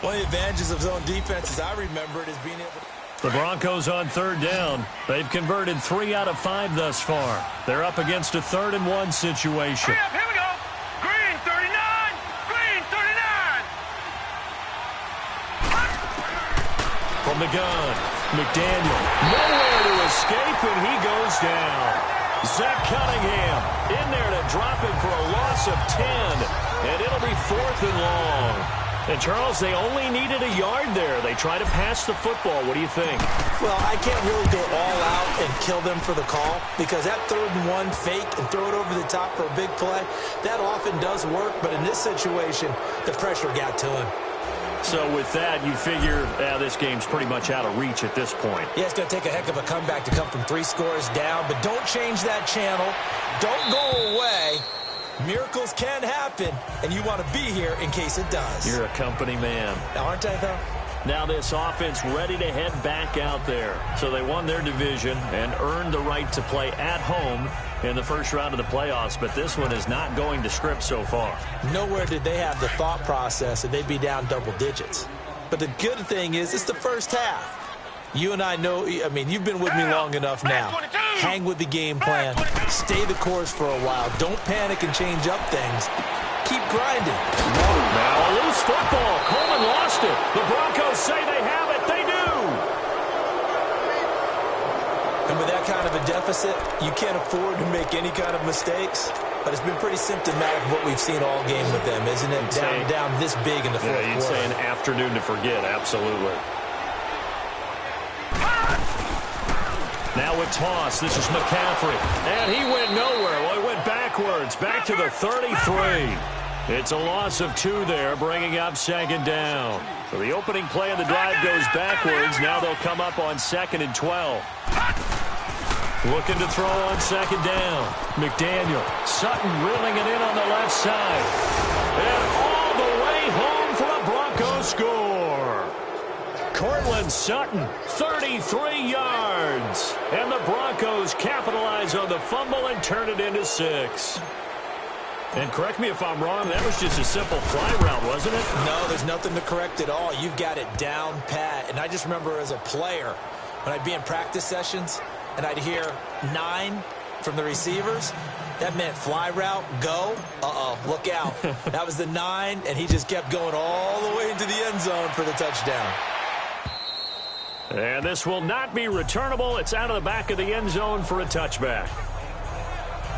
One of the advantages of zone defense, as I remember it, is being able to... The Broncos on 3rd down. They've converted 3 out of 5 thus far. They're up against a 3rd and 1 situation. Here we go. Green 39. Green 39. From the gun, McDaniel. Nowhere to escape, and he goes down. Zach Cunningham in there to drop him for a loss of 10. And it'll be 4th and long. And, Charles, they only needed a yard there. They try to pass the football. What do you think? Well, I can't really go all out and kill them for the call, because that 3rd and 1 fake and throw it over the top for a big play, that often does work. But in this situation, the pressure got to him. So with that, you figure this game's pretty much out of reach at this point. Yeah, it's going to take a heck of a comeback to come from 3 scores down, but don't change that channel. Don't go away. Miracles can happen, and you want to be here in case it does. You're a company man. Aren't I, though? Now this offense ready to head back out there. So they won their division and earned the right to play at home in the first round of the playoffs, but this one is not going to script so far. Nowhere did they have the thought process that they'd be down double digits. But the good thing is it's the first half. You and I know, I mean, you've been with me long enough now. Hang with the game plan. Stay the course for a while. Don't panic and change up things. Keep grinding. Whoa, now a loose football. Coleman lost it. The Broncos say they have it. They do. And with that kind of a deficit, you can't afford to make any kind of mistakes. But it's been pretty symptomatic of what we've seen all game with them, isn't it? Down this big in the fourth quarter. You'd say an afternoon to forget, absolutely. Now with toss, this is McCaffrey. And he went nowhere. Well, he went backwards, back to the 33. It's a loss of 2 there, bringing up second down. So the opening play of the drive goes backwards. Now they'll come up on 2nd and 12. Looking to throw on second down. McDaniel. Sutton reeling it in on the left side. And all the way home for a Broncos score. Cortland Sutton, 33 yards. And the Broncos capitalize on the fumble and turn it into 6. And correct me if I'm wrong, that was just a simple fly route, wasn't it? No, there's nothing to correct at all. You've got it down pat. And I just remember as a player, when I'd be in practice sessions, and I'd hear 9 from the receivers, that meant fly route, go. Look out. That was the 9, and he just kept going all the way into the end zone for the touchdown. And this will not be returnable. It's out of the back of the end zone for a touchback.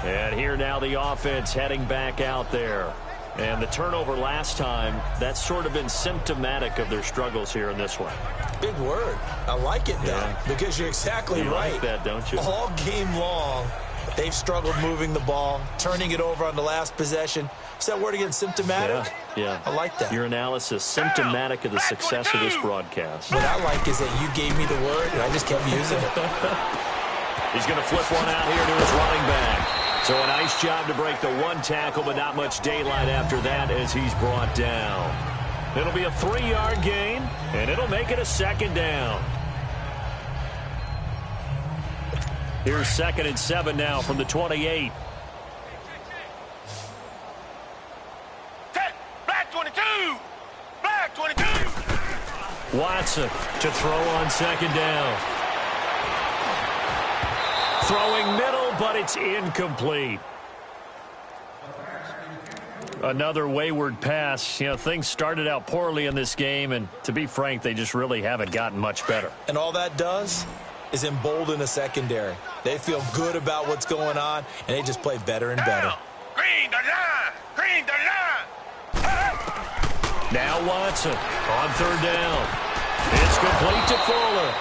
And here now the offense heading back out there. And the turnover last time, that's sort of been symptomatic of their struggles here in this one. Big word. I like it, though, because you're exactly right. You like that, don't you? All game long, they've struggled moving the ball, turning it over on the last possession. Is that word again, symptomatic? Yeah. I like that. Your analysis, symptomatic of the success of this broadcast. What I like is that you gave me the word, and I just kept using it. He's going to flip one out here to his running back. So a nice job to break the 1 tackle, but not much daylight after that as he's brought down. It'll be a 3-yard gain, and it'll make it a 2nd down. Here's 2nd and 7 now from the 28. Black 22! Black 22! Watson to throw on 2nd down. Throwing middle, but it's incomplete. Another wayward pass. You know, things started out poorly in this game, and to be frank, they just really haven't gotten much better. And all that does is embolden a secondary. They feel good about what's going on, and they just play better and better. Green the line! Green the line! Now Watson on 3rd down. It's complete to Fuller.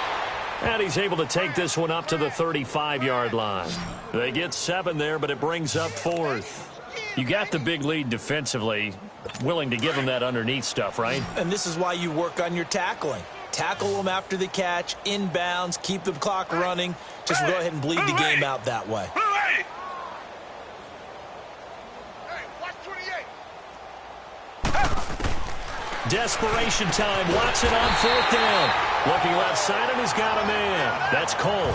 And he's able to take this one up to the 35-yard line. They get 7 there, but it brings up 4th. You got the big lead defensively, willing to give them that underneath stuff, right? And this is why you work on your tackling. Tackle them after the catch, inbounds, keep the clock running. Just go ahead and bleed the game out that way. Desperation time. Watson on 4th down. Looking left side, and he's got a man. That's Cole.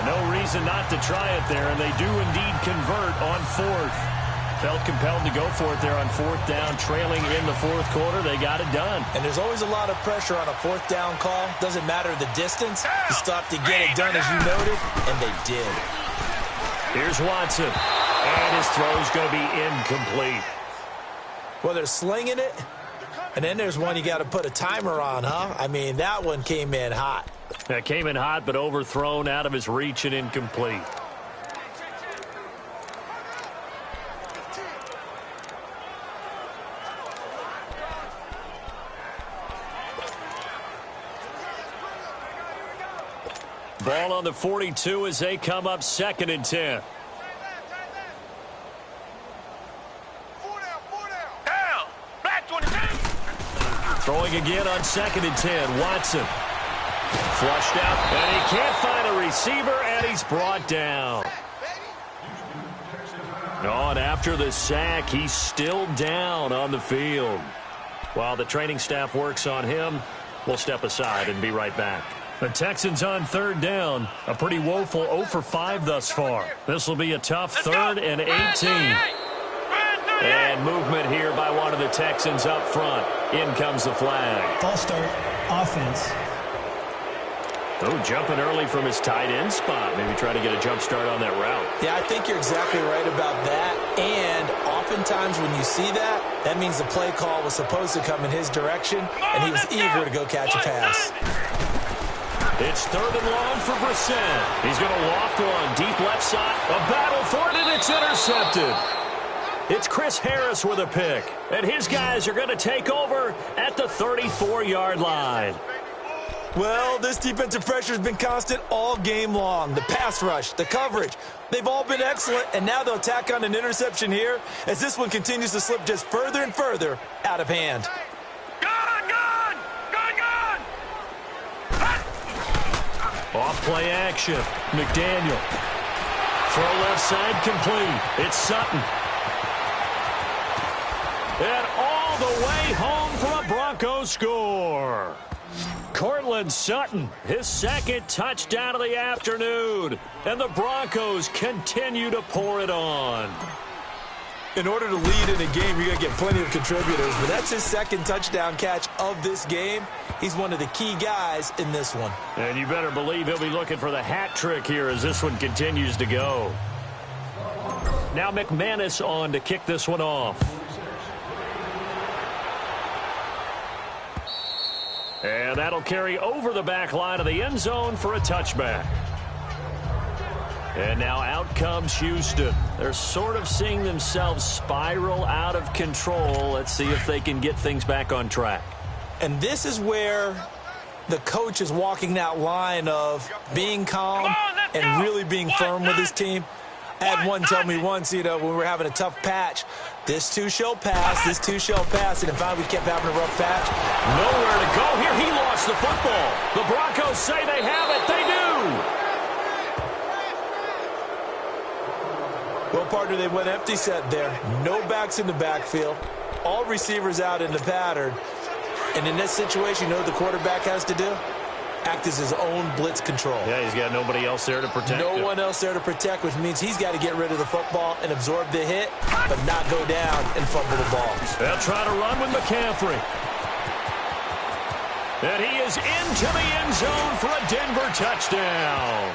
No reason not to try it there, and they do indeed convert on 4th. Felt compelled to go for it there on 4th down, trailing in the 4th quarter. They got it done. And there's always a lot of pressure on a 4th down call. Doesn't matter the distance. You stop to get it done, as you noted, and they did. Here's Watson, and his throw's going to be incomplete. Well, they're slinging it, and then there's one you got to put a timer on, huh? I mean, that one came in hot. That came in hot, but overthrown, out of his reach, and incomplete. Ball on the 42 as they come up 2nd and 10. Down! Black 22! Throwing again on 2nd and 10. Watson flushed out, and he can't find a receiver, and he's brought down. Oh, and after the sack, he's still down on the field. While the training staff works on him, we'll step aside and be right back. The Texans on 3rd down. A pretty woeful 0 for 5 thus far. This will be a tough 3rd and 18. And movement here by one of the Texans up front. In comes the flag. False start, offense. Oh, jumping early from his tight end spot. Maybe try to get a jump start on that route. Yeah, I think you're exactly right about that. And oftentimes when you see that, that means the play call was supposed to come in his direction, and he was eager to go catch a pass. It's 3rd and long for Brissett. He's going to loft one deep left side. A battle for it, and it's intercepted. It's Chris Harris with a pick. And his guys are going to take over at the 34-yard line. Well, this defensive pressure has been constant all game long. The pass rush, the coverage, they've all been excellent, and now they'll tack on an interception here as this one continues to slip just further and further out of hand. Off play action. McDaniel. Throw left side complete. It's Sutton. And all the way home for a Broncos score. Cortland Sutton, his second touchdown of the afternoon. And the Broncos continue to pour it on. In order to lead in a game, you got to get plenty of contributors. But that's his second touchdown catch of this game. He's one of the key guys in this one. And you better believe he'll be looking for the hat trick here as this one continues to go. Now McManus on to kick this one off. And that'll carry over the back line of the end zone for a touchback. And now out comes Houston. They're sort of seeing themselves spiral out of control. Let's see if they can get things back on track. And this is where the coach is walking that line of being calm and really being firm with his team. I had one tell me once, when we were having a tough patch, this too shall pass, this too shall pass, and in fact we kept having a rough patch. Nowhere to go here. He lost the football. The Broncos say they have it. They do. Well, partner, they went empty set there. No backs in the backfield. All receivers out in the pattern. And in this situation, you know what the quarterback has to do? Act as his own blitz control. Yeah, he's got nobody else there to protect him. No one else there to protect, which means he's got to get rid of the football and absorb the hit, but not go down and fumble the ball. They'll try to run with McCaffrey. And he is into the end zone for a Denver touchdown.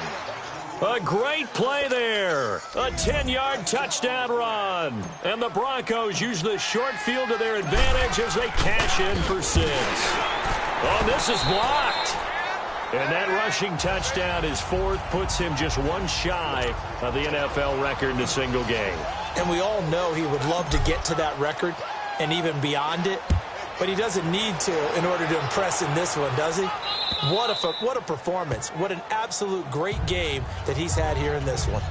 A great play there. A 10-yard touchdown run. And the Broncos use the short field to their advantage as they cash in for 6. Oh, this is blocked. And that rushing touchdown is 4th, puts him just one shy of the NFL record in a single game. And we all know he would love to get to that record and even beyond it. But he doesn't need to in order to impress in this one, does he? What a performance. What an absolute great game that he's had here in this one.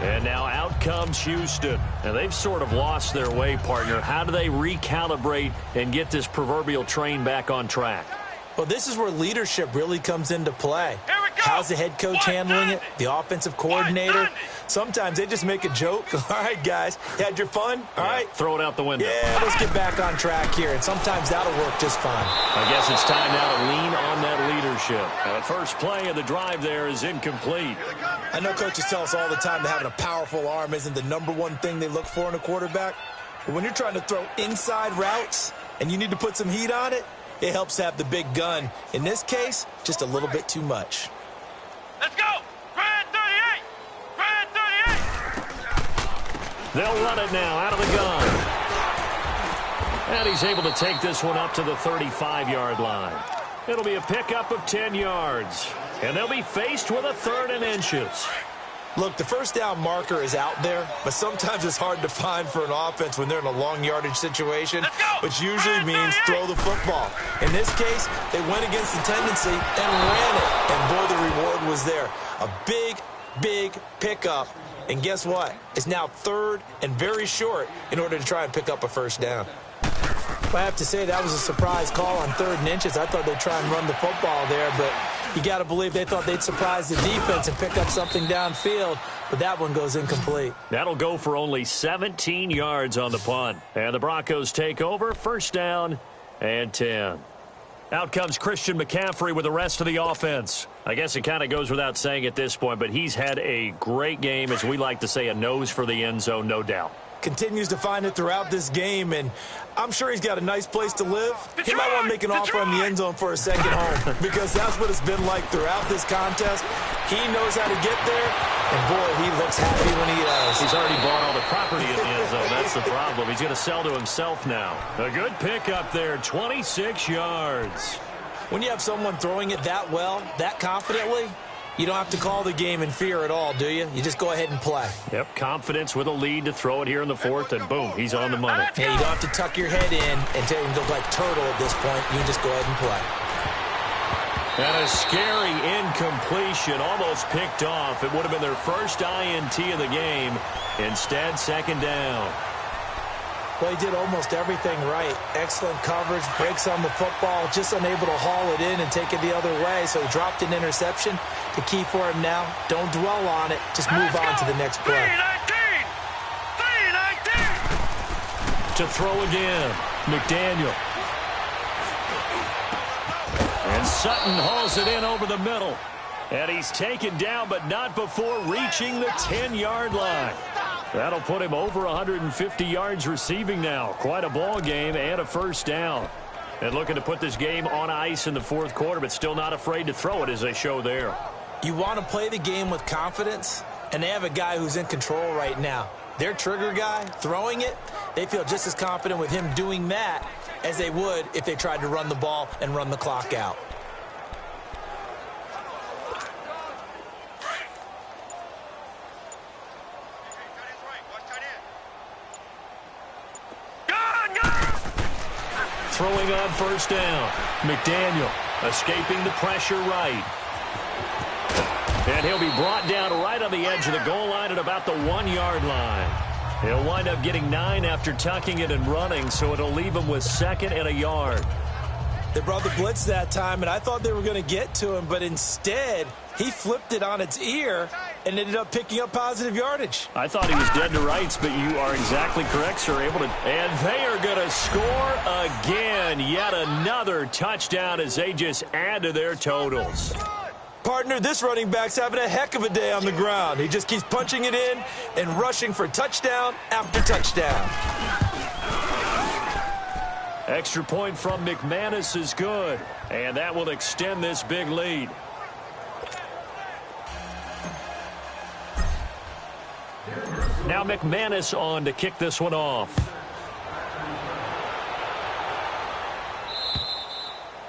And now out comes Houston. And they've sort of lost their way, partner. How do they recalibrate and get this proverbial train back on track? Well, this is where leadership really comes into play. How's the head coach handling it? The offensive coordinator? Sometimes they just make a joke. All right, guys, you had your fun? All right. Throw it out the window. Yeah, let's get back on track here. And sometimes that'll work just fine. I guess it's time now to lean on that leadership. Now, the first play of the drive there is incomplete. I know coaches tell us all the time that having a powerful arm isn't the number one thing they look for in a quarterback. But when you're trying to throw inside routes and you need to put some heat on it, it helps to have the big gun. In this case, just a little bit too much. Let's go! Grand 38! Grand 38! They'll run it now out of the gun. And he's able to take this one up to the 35-yard line. It'll be a pickup of 10 yards. And they'll be faced with a 3rd and inches. Look, the first down marker is out there, but sometimes it's hard to find for an offense when they're in a long yardage situation, which usually means throw the football. In this case, they went against the tendency and ran it, and boy, the reward was there. A big, big pickup, and guess what? It's now 3rd and very short in order to try and pick up a first down. I have to say that was a surprise call on 3rd and inches. I thought they'd try and run the football there, but you got to believe they thought they'd surprise the defense and pick up something downfield, but that one goes incomplete. That'll go for only 17 yards on the punt. And the Broncos take over, 1st down and 10. Out comes Christian McCaffrey with the rest of the offense. I guess it kind of goes without saying at this point, but he's had a great game, as we like to say, a nose for the end zone, no doubt. Continues to find it throughout this game, and I'm sure he's got a nice place to live. He might want to make an offer on the end zone for a second home, because that's what it's been like throughout this contest. He knows how to get there, and boy, he looks happy when he does. He's already bought all the property in the end zone. That's the problem. He's going to sell to himself now. A good pickup there, 26 yards. When you have someone throwing it that well, that confidently, you don't have to call the game in fear at all, do you? You just go ahead and play. Yep, confidence with a lead to throw it here in the 4th, and boom, he's on the money. Yeah, you don't have to tuck your head in and look like turtle at this point. You can just go ahead and play. And a scary incompletion, almost picked off. It would have been their first INT of the game. Instead, second down. Well, he did almost everything right. Excellent coverage, breaks on the football, just unable to haul it in and take it the other way. So he dropped an interception. The key for him now, don't dwell on it. Just move on to the next play. 3-19! To throw again, McDaniel. And Sutton hauls it in over the middle. And he's taken down, but not before reaching the 10-yard line. That'll put him over 150 yards receiving now. Quite a ball game and a first down. And looking to put this game on ice in the fourth quarter, but still not afraid to throw it as they show there. You want to play the game with confidence, and they have a guy who's in control right now. Their trigger guy, throwing it, they feel just as confident with him doing that as they would if they tried to run the ball and run the clock out. Throwing on first down. McDaniel escaping the pressure right. And he'll be brought down right on the edge of the goal line at about the 1-yard line. He'll wind up getting 9 after tucking it and running, so it'll leave him with second and a yard. They brought the blitz that time, and I thought they were going to get to him, but instead he flipped it on its ear and ended up picking up positive yardage. I thought he was dead to rights, but you are exactly correct, sir. And they are going to score again. Yet another touchdown as they just add to their totals. Partner, this running back's having a heck of a day on the ground. He just keeps punching it in and rushing for touchdown after touchdown. Extra point from McManus is good, and that will extend this big lead. Now McManus on to kick this one off.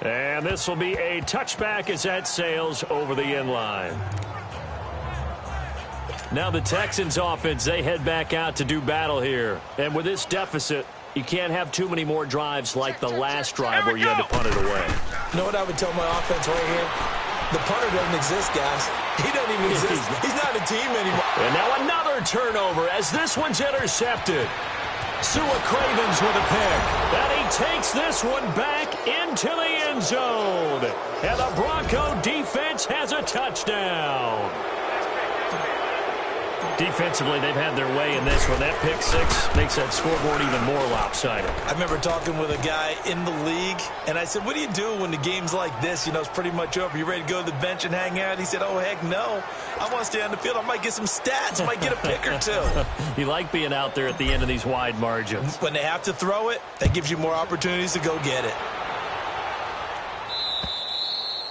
And this will be a touchback as that sails over the end line. Now the Texans offense, they head back out to do battle here. And with this deficit, you can't have too many more drives like the last drive where you had to punt it away. You know what I would tell my offense right here? The punter doesn't exist, guys. He doesn't even exist. He's not a team anymore. And now another turnover as this one's intercepted. Sua Cravens with a pick. And he takes this one back into the end zone. And the Bronco defense has a touchdown. Defensively, they've had their way in this one. That pick six makes that scoreboard even more lopsided. I remember talking with a guy in the league, and I said, what do you do when the game's like this? You know, it's pretty much over. You ready to go to the bench and hang out? He said, oh, heck no. I want to stay on the field. I might get some stats. I might get a pick or two. You like being out there at the end of these wide margins. When they have to throw it, that gives you more opportunities to go get it.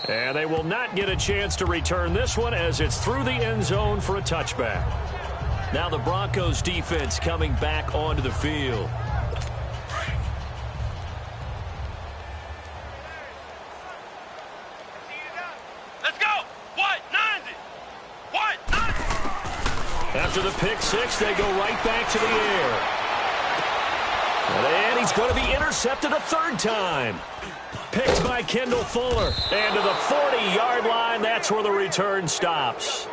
And they will not get a chance to return this one as it's through the end zone for a touchback. Now the Broncos defense coming back onto the field. Let's go! What? 90! What? 90! After the pick six, they go right back to the air. And he's going to be intercepted a third time. Picked by Kendall Fuller. And to the 40-yard line, that's where the return stops.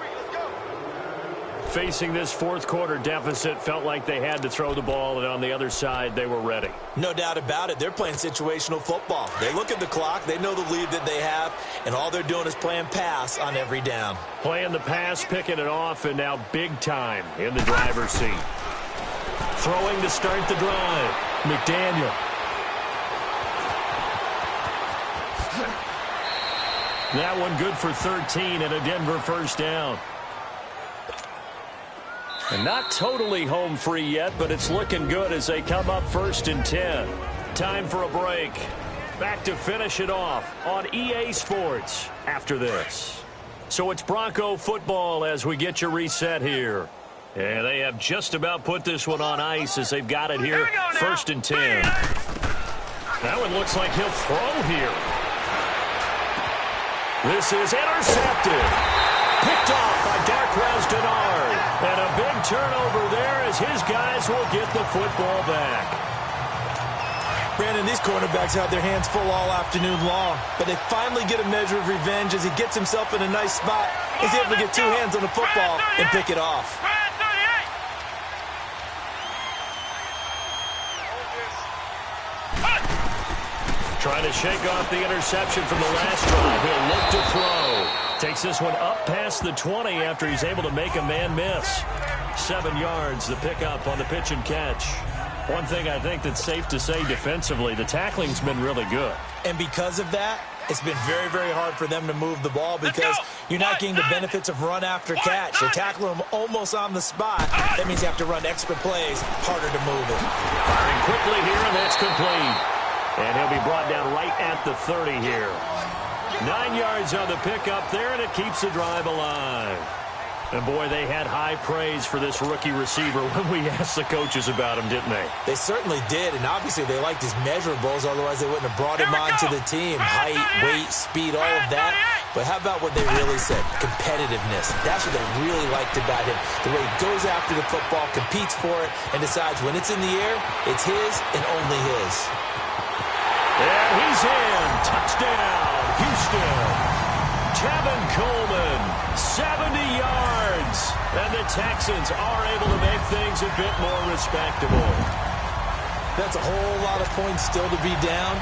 Facing this fourth quarter deficit, felt like they had to throw the ball, and on the other side, they were ready. No doubt about it. They're playing situational football. They look at the clock. They know the lead that they have, and all they're doing is playing pass on every down. Playing the pass, picking it off, and now big time in the driver's seat. Throwing to start the drive. McDaniel. That one good for 13 and a Denver first down. And not totally home free yet, but it's looking good as they come up 1st and 10. Time for a break. Back to finish it off on EA Sports after this. So it's Bronco football as we get you reset here. And they have just about put this one on ice as they've got it here 1st and 10. That one looks like he'll throw here. This is intercepted. Picked off by Darquez Denard. And a big turnover there as his guys will get the football back. Brandon, these cornerbacks have their hands full all afternoon long, but they finally get a measure of revenge as he gets himself in a nice spot. He's able to get two hands on the football and pick it off. Trying to shake off the interception from the last drive. He'll look to throw. Takes this one up past the 20 after he's able to make a man miss. 7 yards, the pickup on the pitch and catch. One thing I think that's safe to say defensively, the tackling's been really good. And because of that, it's been very, very hard for them to move the ball because you're not getting the benefits of run after catch. They're tackling him almost on the spot. That means you have to run extra plays, harder to move it. Firing quickly here, and that's complete. And he'll be brought down right at the 30 here. 9 yards on the pickup there, and it keeps the drive alive. And, boy, they had high praise for this rookie receiver when we asked the coaches about him, didn't they? They certainly did, and obviously they liked his measurables. Otherwise, they wouldn't have brought him onto the team. Height, weight, speed, all of that. But how about what they really said? Competitiveness. That's what they really liked about him. The way he goes after the football, competes for it, and decides when it's in the air, it's his and only his. And he's in. Touchdown, Houston. Tevin Coleman, 70 yards. And the Texans are able to make things a bit more respectable. That's a whole lot of points still to be down.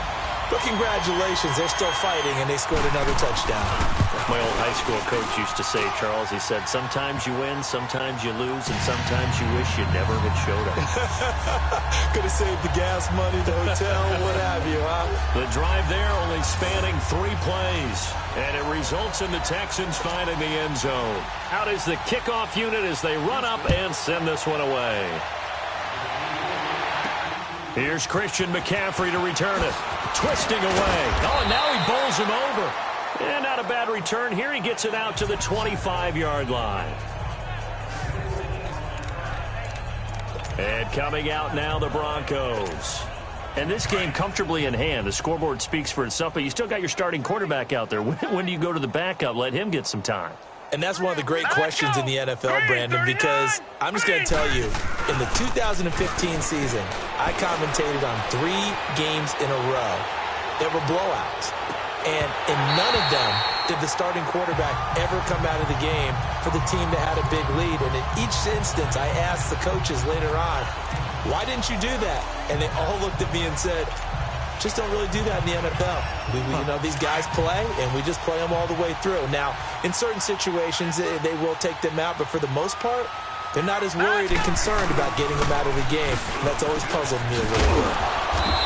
But congratulations, they're still fighting, and they scored another touchdown. My old high school coach used to say, Charles, he said, sometimes you win, sometimes you lose, and sometimes you wish you never had showed up. Could have saved the gas money, the hotel, what have you, huh? The drive there only spanning 3 plays, and it results in the Texans finding the end zone. Out is the kickoff unit as they run up and send this one away. Here's Christian McCaffrey to return it. Twisting away. Oh, and now he bowls him over. And not a bad return here. He gets it out to the 25-yard line. And coming out now, the Broncos. And this game comfortably in hand. The scoreboard speaks for itself, but you still got your starting quarterback out there. When do you go to the backup? Let him get some time. And that's one of the great questions in the NFL, Brandon, because I'm just going to tell you, in the 2015 season, I commentated on 3 games in a row that were blowouts. And in none of them did the starting quarterback ever come out of the game for the team that had a big lead. And in each instance, I asked the coaches later on, why didn't you do that? And they all looked at me and said, just don't really do that in the NFL. You know, these guys play, and we just play them all the way through. Now, in certain situations, they will take them out, but for the most part, they're not as worried and concerned about getting them out of the game. And that's always puzzled me a little bit.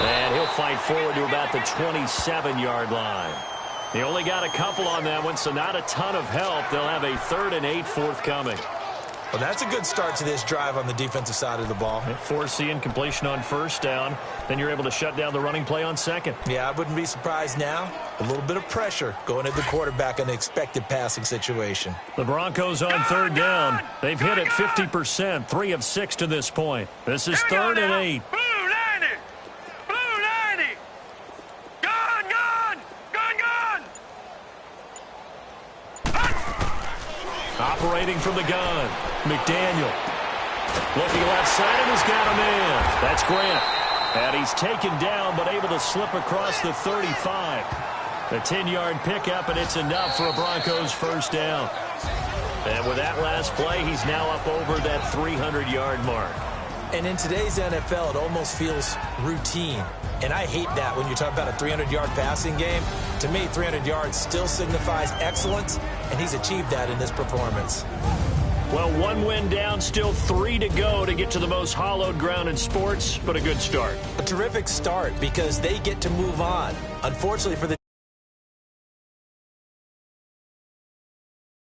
And he'll fight forward to about the 27-yard line. They only got a couple on that one, so not a ton of help. They'll have a 3rd and 8 forthcoming. Well, that's a good start to this drive on the defensive side of the ball. Forcing completion on 1st down. Then you're able to shut down the running play on 2nd. Yeah, I wouldn't be surprised now. A little bit of pressure going at the quarterback in an expected passing situation. The Broncos on 3rd down. They've hit it 50%, 3 of 6 to this point. This is 3rd and 8. Operating from the gun, McDaniel. Looking left side, and he's got a man. That's Grant. And he's taken down, but able to slip across the 35. A 10-yard pickup, and it's enough for a Broncos 1st down. And with that last play, he's now up over that 300-yard mark. And in today's NFL, it almost feels routine. And I hate that when you talk about a 300-yard passing game. To me, 300 yards still signifies excellence, and he's achieved that in this performance. Well, 1 win down, still 3 to go to get to the most hallowed ground in sports, but a good start. A terrific start because they get to move on. Unfortunately for the